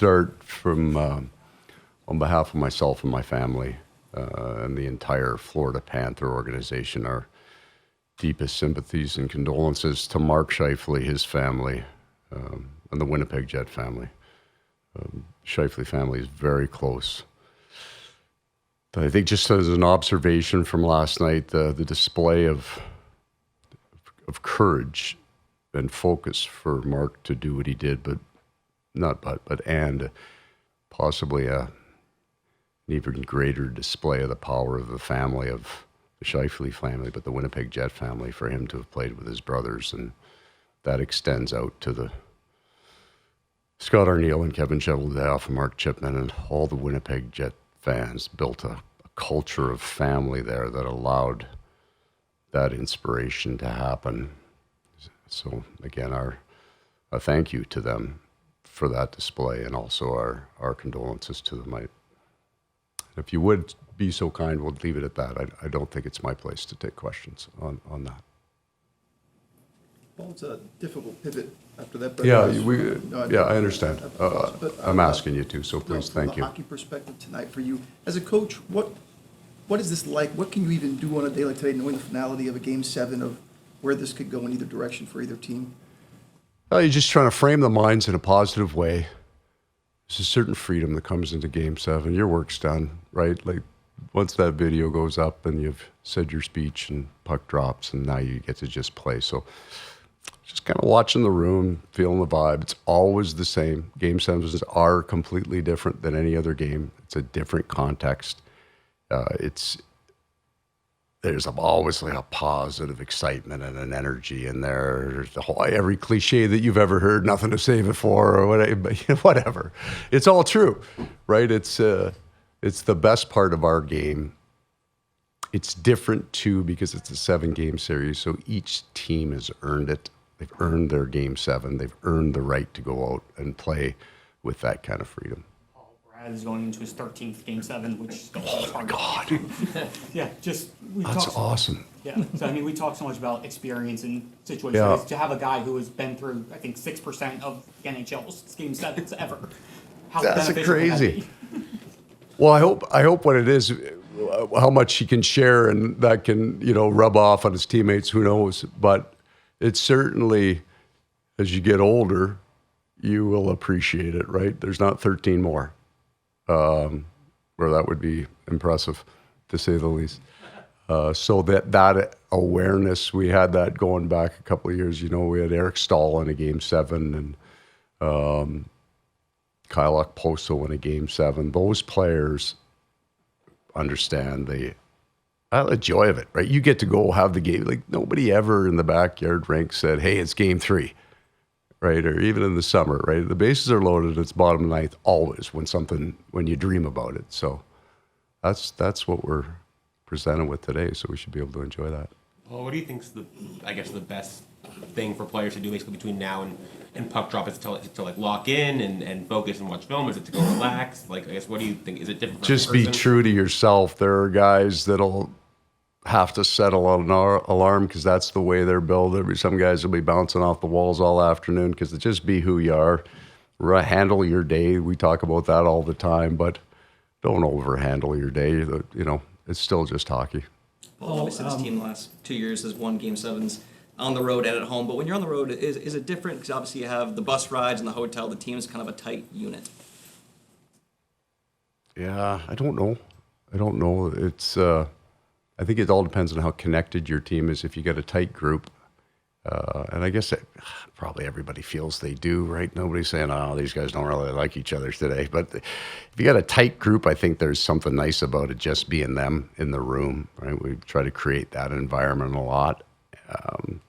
start from on behalf of myself and my family and the entire Florida Panther organization, our deepest sympathies and condolences to Mark Scheifele, his family, and the Winnipeg Jet family. Scheifele family is very close. But I think just as an observation from last night, the display of courage and focus for Mark to do what he did, and possibly an even greater display of the power of the family of the Scheifele family, but the Winnipeg Jet family, for him to have played with his brothers, and that extends out to the Scott Arniel and Kevin Cheveldayoff and Mark Chipman and all the Winnipeg Jet fans built a culture of family there that allowed that inspiration to happen. So again, our thank you to them for that display, and also our condolences to them. If you would be so kind, we'll leave it at that. I don't think it's my place to take questions on that. Well, it's a difficult pivot after that. But I understand. I'm asking you to, so please, thank you. From a hockey perspective tonight for you, as a coach, what is this like? What can you even do on a day like today, knowing the finality of a Game 7 of where this could go in either direction for either team? You're just trying to frame the minds in a positive way. There's a certain freedom that comes into Game 7. Your work's done, right? Like, once that video goes up and you've said your speech and puck drops, and now you get to just play. So just kind of watching the room, feeling the vibe. It's always the same. Game 7s are completely different than any other game. It's a different context. There's obviously a positive excitement and an energy in there. There's every cliche that you've ever heard, nothing to save it for, or whatever. It's all true, right? It's the best part of our game. It's different too because it's a 7-game series, so each team has earned it. They've earned their Game 7. They've earned the right to go out and play with that kind of freedom. Brad is going into his 13th Game 7, which is going to be hard. God. Yeah, That's awesome. Yeah, so I mean, we talk so much about experience and situations. Yeah. To have a guy who has been through, I think, 6% of the NHL's Game 7s ever. That's crazy. Well, I hope what it is, how much he can share, and that can, rub off on his teammates, who knows. But it's certainly, as you get older, you will appreciate it, right? There's not 13 more, where that would be impressive, to say the least. So that awareness, we had that going back a couple of years. We had Eric Stahl in a Game 7, and Kyle Okposo in a Game 7. Those players understand the joy of it, right? You get to go have the game. Like, nobody ever in the backyard rink said, hey, it's Game 3, right? Or even in the summer, right? The bases are loaded, it's bottom of the ninth always when you dream about it. So that's what we're presented with today, so we should be able to enjoy that. Well, what do you think's the best thing for players to do basically between now and puck drop? Is it to like lock in and focus and watch film? Is it to go relax? Like, I guess, what do you think? Is it different for Just every be person? true to yourself. There are guys that'll have to settle on an alarm because that's the way they're built. Some guys will be bouncing off the walls all afternoon because just be who you are. Handle your day. We talk about that all the time, but don't overhandle your day. It's still just hockey. Well, obviously this team the last 2 years has won Game 7s on the road and at home, but when you're on the road, is it different? Because obviously you have the bus rides and the hotel, the team's kind of a tight unit. Yeah, I don't know. It's, I think it all depends on how connected your team is. If you get a tight group, and I guess probably everybody feels they do, right? Nobody's saying, oh, these guys don't really like each other today. But if you got a tight group, I think there's something nice about it just being them in the room, right? We try to create that environment a lot. I don't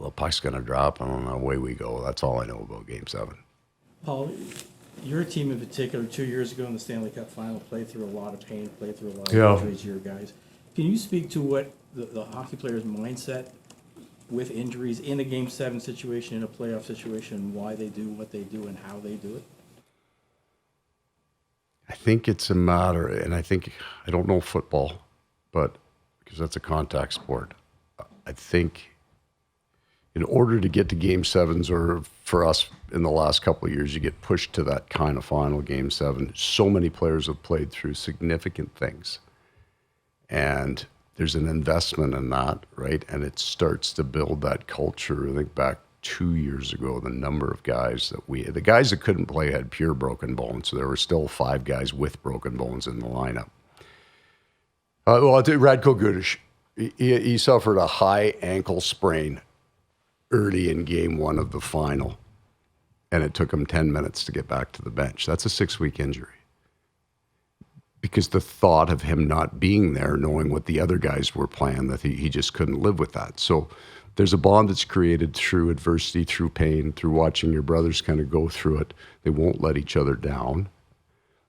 know, the puck's going to drop, and away we go. That's all I know about Game 7. Paul, your team in particular, 2 years ago in the Stanley Cup Final, played through a lot of pain, played through a lot of injuries, your guys. Can you speak to what the hockey player's mindset with injuries in a Game 7 situation, in a playoff situation, and why they do what they do and how they do it? I think it's a matter, and I don't know football, but because that's a contact sport, I think in order to get to game sevens, or for us in the last couple of years, you get pushed to that kind of final game seven. So many players have played through significant things. And there's an investment in that, right? And it starts to build that culture. I think back 2 years ago, the number of guys the guys that couldn't play had pure broken bones. So there were still 5 guys with broken bones in the lineup. I'll tell you, Radko Gudas, he suffered a high ankle sprain early in game 1 of the final, and it took him 10 minutes to get back to the bench. That's a 6-week injury. Because the thought of him not being there, knowing what the other guys were playing, that he just couldn't live with that. So there's a bond that's created through adversity, through pain, through watching your brothers kind of go through it. They won't let each other down.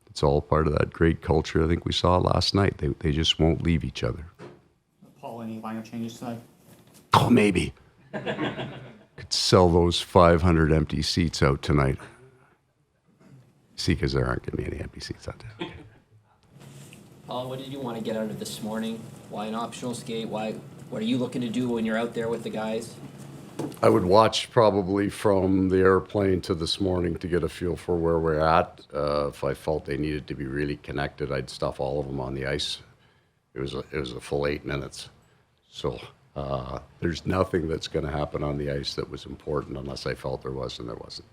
It's all part of that great culture I think we saw last night. They just won't leave each other. Paul, any lineup changes tonight? Oh, maybe. Could sell those 500 empty seats out tonight. See, because there aren't going to be any empty seats out there. Paul, what did you want to get out of this morning? Why an optional skate? What are you looking to do when you're out there with the guys? I would watch probably from the airplane to this morning to get a feel for where we're at. If I felt they needed to be really connected, I'd stuff all of them on the ice. It was a full 8 minutes. So there's nothing that's going to happen on the ice that was important unless I felt there was, and there wasn't.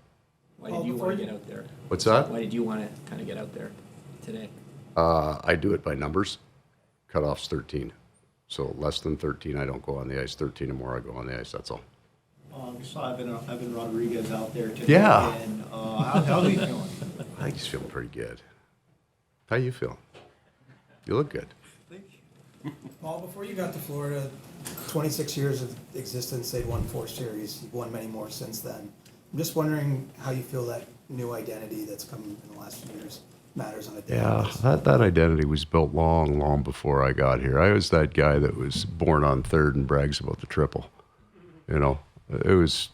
Why did you want to get out there? What's that? Why did you want to kind of get out there today? I do it by numbers. Cutoff's 13. So less than 13, I don't go on the ice. 13 or more, I go on the ice. That's all. We saw Evan Rodriguez out there today. Yeah. And how's he feeling? I think he's feeling pretty good. How you feel? You look good. Paul, before you got to Florida, 26 years of existence, they'd won 4 series. You've won many more since then. I'm just wondering how you feel that new identity that's come in the last few years matters on a daily basis. That identity was built long before I got here. I was that guy that was born on third and brags about the triple. You know, it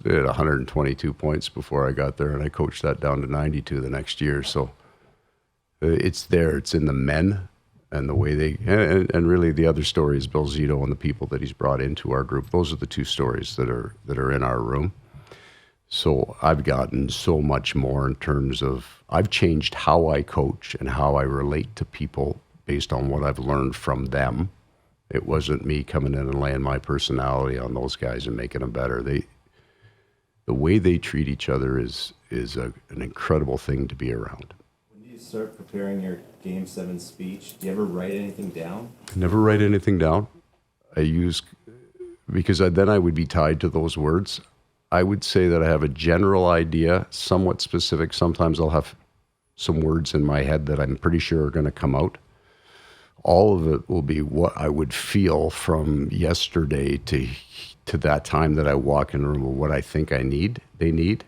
had 122 points before I got there, and I coached that down to 92 the next year. So it's there. It's in the men and the way they, and really the other story is Bill Zito and the people that he's brought into our group. Those are the 2 stories that are in our room. So I've gotten so much more in terms of, I've changed how I coach and how I relate to people based on what I've learned from them. It wasn't me coming in and laying my personality on those guys and making them better. The way they treat each other is an incredible thing to be around. When you start preparing your Game 7 speech, do you ever write anything down? I never write anything down. Because then I would be tied to those words. I would say that I have a general idea, somewhat specific. Sometimes I'll have some words in my head that I'm pretty sure are going to come out. All of it will be what I would feel from yesterday to that time that I walk in the room, or what I think they need.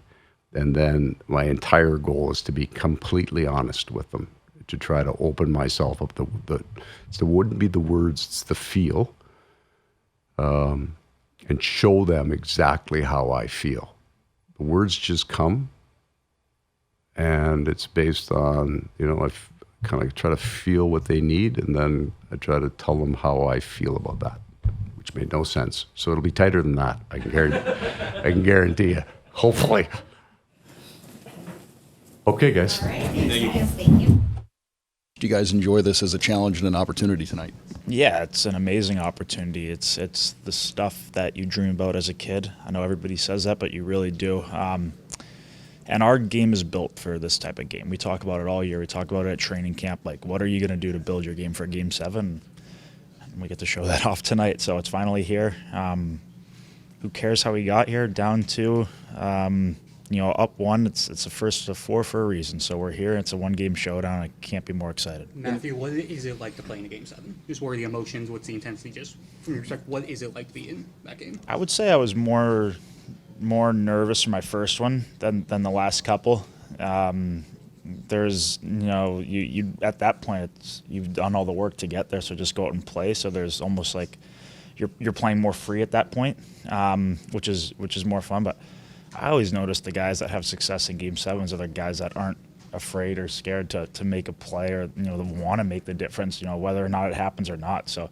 And then my entire goal is to be completely honest with them, to try to open myself up. It wouldn't be the words, it's the feel. And show them exactly how I feel. The words just come, and it's based on, I kind of try to feel what they need, and then I try to tell them how I feel about that, which made no sense. So it'll be tighter than that. I can guarantee you. Hopefully. Okay, guys. All right. Thank you. Do you guys enjoy this as a challenge and an opportunity tonight? Yeah, it's an amazing opportunity. It's the stuff that you dream about as a kid. I know everybody says that, but you really do. And our game is built for this type of game. We talk about it all year. We talk about it at training camp. Like, what are you going to do to build your game for Game 7? And we get to show that off tonight. So it's finally here. Who cares how we got here? Down 2. Up 1, it's the first of 4 for a reason. So we're here. It's a 1-game showdown. I can't be more excited. Matthew, what is it like to play in a Game 7? Just what are the emotions? What's the intensity? Just from your perspective, what is it like to be in that game? I would say I was more nervous for my first one than the last couple. There's, you at that point, you've done all the work to get there, so just go out and play. So there's almost like you're playing more free at that point, which is more fun. But I always notice the guys that have success in Game 7s are the guys that aren't afraid or scared to make a play, or that want to make the difference, whether or not it happens or not. So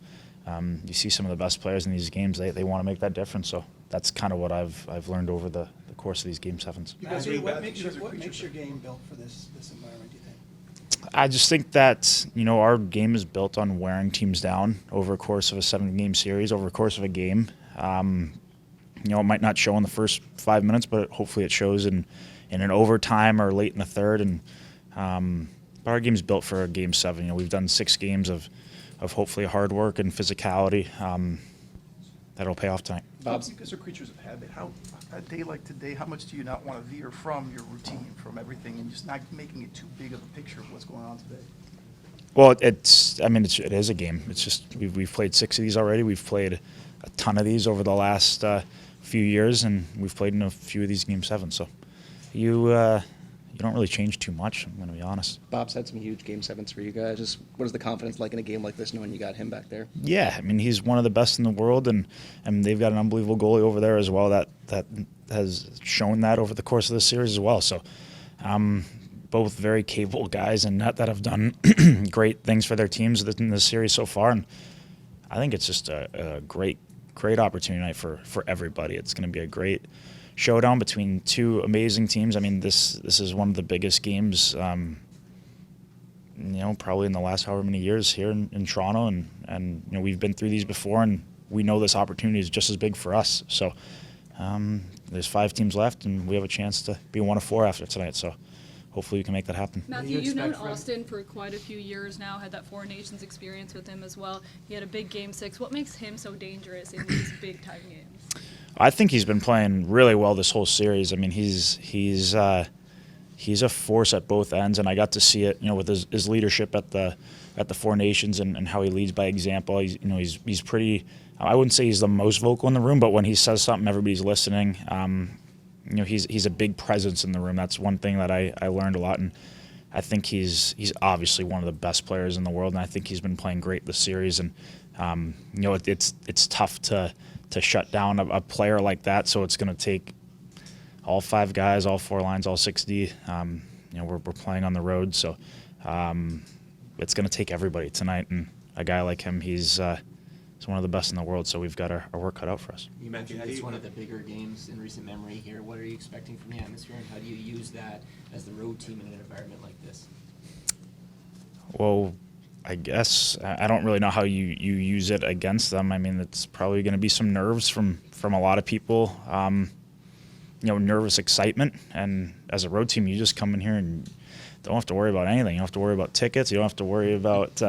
you see some of the best players in these games, they want to make that difference. So that's kind of what I've learned over the course of these Game 7s. Matthew, what makes your game built for this environment, do you think? I just think that, our game is built on wearing teams down over a course of a 7-game series, over a course of a game. It might not show in the first 5 minutes, but hopefully it shows in an overtime or late in the third. And but our game's built for a Game 7. We've done 6 games of hopefully hard work and physicality that'll pay off tonight. Bob, you guys are creatures of habit. How a day like today, how much do you not want to veer from your routine, from everything, and just not making it too big of a picture of what's going on today? Well, it is a game. It's just we've played 6 of these already. We've played a ton of these over the last few years, and we've played in a few of these Game 7. So you don't really change too much, I'm going to be honest. Bob's had some huge Game 7s for you guys. Just what is the confidence like in a game like this, knowing you got him back there? Yeah, he's one of the best in the world, and they've got an unbelievable goalie over there as well that has shown that over the course of this series as well. So both very capable guys and that have done great things for their teams in this series so far. And I think it's just a great opportunity tonight for everybody. It's going to be a great showdown between 2 amazing teams. This is one of the biggest games, probably in the last however many years here in Toronto, and we've been through these before, and we know this opportunity is just as big for us. So there's 5 teams left, and we have a chance to be 1 of 4 after tonight. So hopefully we can make that happen. Matthew, you've known Austin for quite a few years now, had that 4 Nations experience with him as well. He had a big Game 6. What makes him so dangerous in these big-time games? I think he's been playing really well this whole series. He's a force at both ends, and I got to see it, with his leadership at the 4 Nations and how he leads by example. He's pretty. I wouldn't say he's the most vocal in the room, but when he says something, everybody's listening. He's a big presence in the room. That's one thing that I learned a lot, and I think he's obviously one of the best players in the world, and I think he's been playing great this series. And it's tough to shut down a player like that. So it's going to take all 5 guys, all 4 lines, all 6D. We're playing on the road, so it's going to take everybody tonight. And a guy like him, he's one of the best in the world. So we've got our work cut out for us. You mentioned it's one of the bigger games in recent memory here. What are you expecting from the atmosphere, and how do you use that as the road team in an environment like this? Well, I guess I don't really know how you use it against them. It's probably going to be some nerves from a lot of people. Nervous excitement. And as a road team, you just come in here and don't have to worry about anything. You don't have to worry about tickets. You don't have to worry about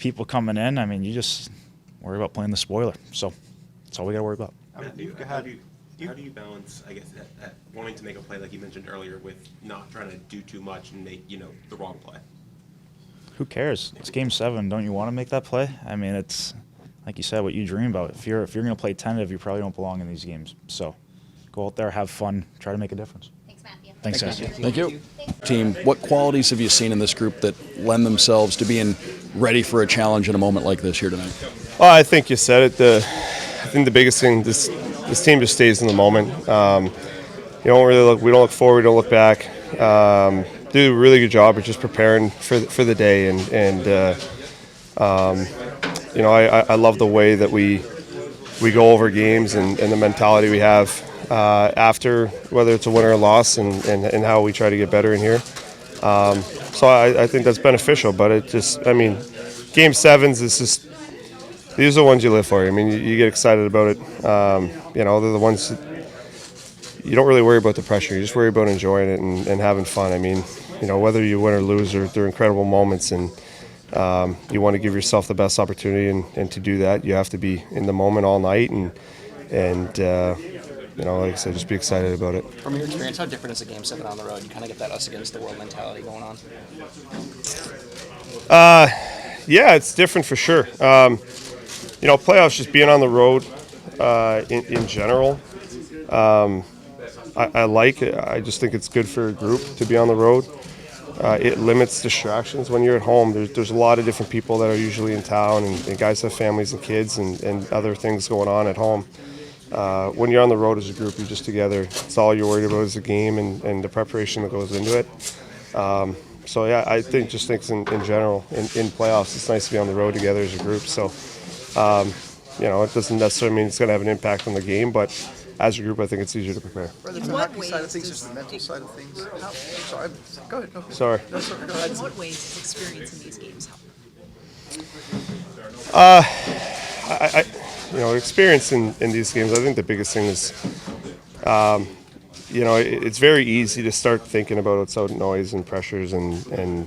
people coming in. You just worry about playing the spoiler. So that's all we got to worry about. How do you balance, I guess, that wanting to make a play like you mentioned earlier with not trying to do too much and make the wrong play? Who cares? It's Game 7. Don't you want to make that play? It's like you said, what you dream about. If you're going to play tentative, you probably don't belong in these games. So go out there, have fun, try to make a difference. Thanks, Matthew. Thanks, guys. Thank you. Team, what qualities have you seen in this group that lend themselves to being ready for a challenge in a moment like this here tonight? Well, I think you said it. I think the biggest thing, this team just stays in the moment. We don't look forward, we don't look back. Do a really good job of just preparing for the day, I love the way that we go over games and the mentality we have after, whether it's a win or a loss, and how we try to get better in here. So I think that's beneficial, but it just, Game 7s, these are the ones you live for. You get excited about it. They're the ones that you don't really worry about the pressure. You just worry about enjoying it and having fun. Whether you win or lose, they're incredible moments, and you want to give yourself the best opportunity, and to do that, you have to be in the moment all night, and like I said, just be excited about it. From your experience, how different is a Game 7 on the road? You kind of get that us against the world mentality going on. Yeah, it's different for sure. Playoffs, just being on the road in general. I like it. I just think it's good for a group to be on the road. It limits distractions. When you're at home, there's a lot of different people that are usually in town, and guys have families and kids and other things going on at home. When you're on the road as a group, you're just together. It's all you're worried about is the game and the preparation that goes into it. I think in general, in playoffs, it's nice to be on the road together as a group. So, it doesn't necessarily mean it's going to have an impact on the game, but as a group, I think it's easier to prepare. Rather than the hockey side of things, just the mental side of things. Sorry, go ahead. No. Sorry. No, sorry, go ahead. In what ways does experience in these games help? Experience in these games, I think the biggest thing is, it's very easy to start thinking about outside noise and pressures and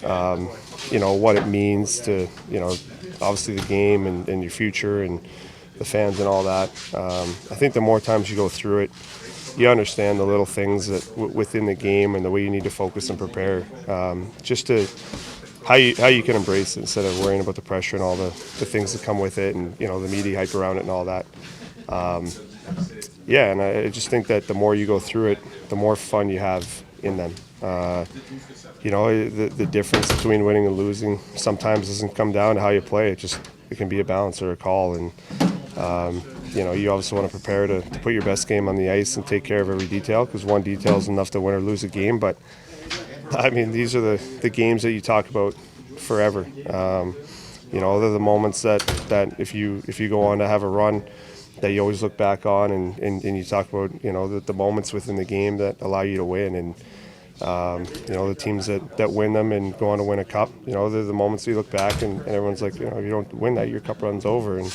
what it means to, obviously the game and your future and the fans and all that. I think the more times you go through it, you understand the little things that within the game and the way you need to focus and prepare, just to how you can embrace it instead of worrying about the pressure and all the things that come with it and, the media hype around it and all that. And I just think that the more you go through it, the more fun you have in them. The difference between winning and losing sometimes doesn't come down to how you play. It can be a balance or a call. And, you obviously want to prepare to put your best game on the ice and take care of every detail, because one detail is enough to win or lose a game. But, these are the games that you talk about forever. They're the moments that if you go on to have a run, that you always look back on and you talk about, the moments within the game that allow you to win. And, the teams that win them and go on to win a cup, they're the moments that you look back and everyone's like, if you don't win that, your cup runs over. And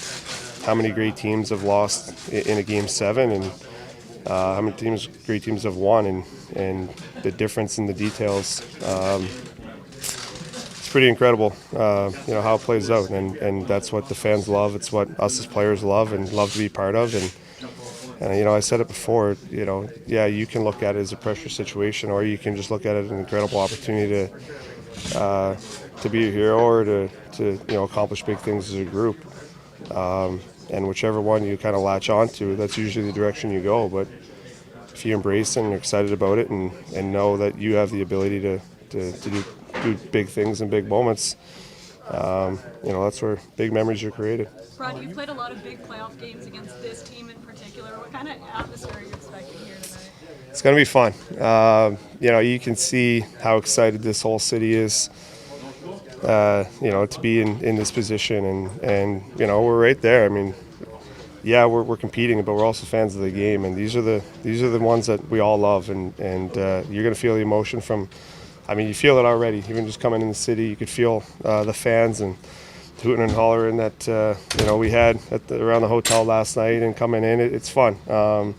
how many great teams have lost in a Game 7 and how many great teams have won, and the difference in the details. It's pretty incredible, how it plays out, and that's what the fans love. It's what us as players love and love to be part of. And I said it before, you can look at it as a pressure situation, or you can just look at it as an incredible opportunity to be a hero or to accomplish big things as a group. And whichever one you kind of latch onto, that's usually the direction you go. But if you embrace it and you're excited about it and know that you have the ability to do big things and big moments, that's where big memories are created. Brad, you've played a lot of big playoff games against this team in particular. What kind of atmosphere are you expecting here tonight? It's going to be fun. You can see how excited this whole city is, to be in this position. And we're right there. We're competing, but we're also fans of the game. And these are the ones that we all love. And you're going to feel the emotion from, you feel it already. Even just coming in the city, you could feel the fans and hooting and hollering that we had around the hotel last night and coming in. It's fun. So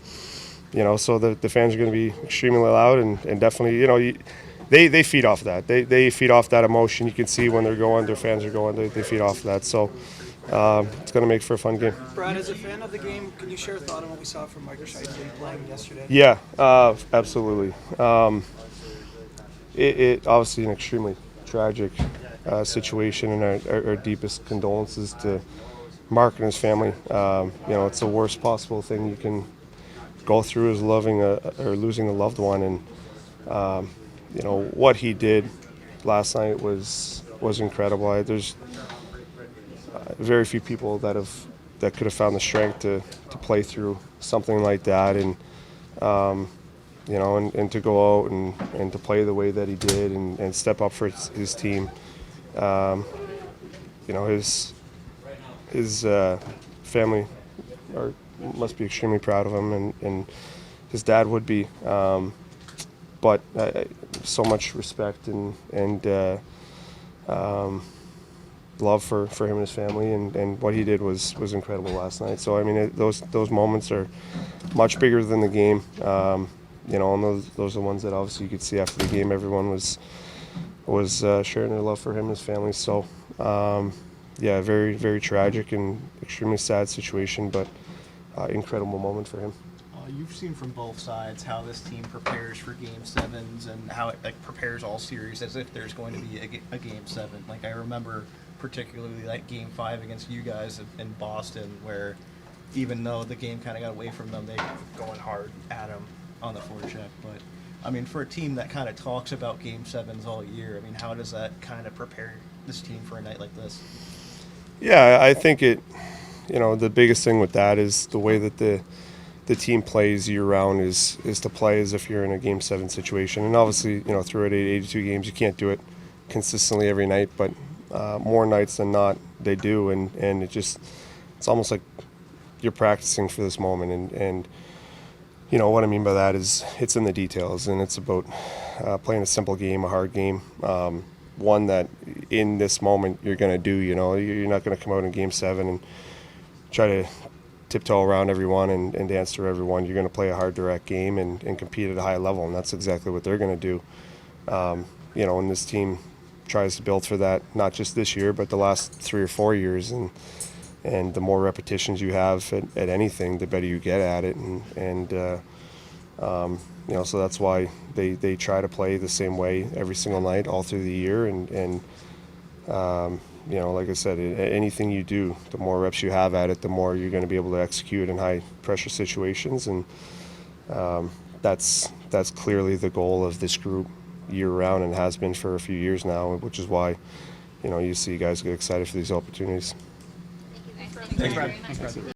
the fans are going to be extremely loud and definitely, they feed off that. They feed off that emotion. You can see when they're going, their fans are going, they feed off that. So it's going to make for a fun game. Brad, as a fan of the game, can you share a thought on what we saw from Marchand playing yesterday? Yeah, absolutely. It obviously an extremely tragic situation, and our deepest condolences to Mark and his family. It's the worst possible thing you can go through is or losing a loved one, and what he did last night was incredible. There's very few people that could have found the strength to play through something like that, and and to go out and to play the way that he did and step up for his team. His family must be extremely proud of him, and his dad would be. But so much respect and love for him and his family, and what he did was incredible last night. So those moments are much bigger than the game. And those are the ones that obviously you could see after the game. Everyone was sharing their love for him and his family. So very, very tragic and extremely sad situation, but incredible moment for him. You've seen from both sides how this team prepares for Game 7s and how it prepares all series as if there's going to be a Game 7. I remember particularly Game 5 against you guys in Boston, where even though the game kind of got away from them, they were going hard at them on the forecheck. But for a team that kind of talks about Game 7s all year, how does that kind of prepare this team for a night like this? Yeah, I think the biggest thing with that is the way that the team plays year-round is to play as if you're in a Game 7 situation. And obviously, through 82 games, you can't do it consistently every night, but more nights than not, they do. And it's almost like you're practicing for this moment. And what I mean by that is it's in the details, and it's about playing a simple game, a hard game, one that in this moment you're going to do. You're not going to come out in Game 7 and try to tiptoe around everyone and dance through everyone. You're going to play a hard, direct game and compete at a high level, and that's exactly what they're going to do. And this team tries to build for that, not just this year, but the last 3 or 4 years, and the more repetitions you have at anything, the better you get at it, so that's why they try to play the same way every single night all through the year, and like I said, anything you do, the more reps you have at it, the more you're going to be able to execute in high pressure situations, and that's clearly the goal of this group year round, and has been for a few years now, which is why you see guys get excited for these opportunities. Thanks, Brad.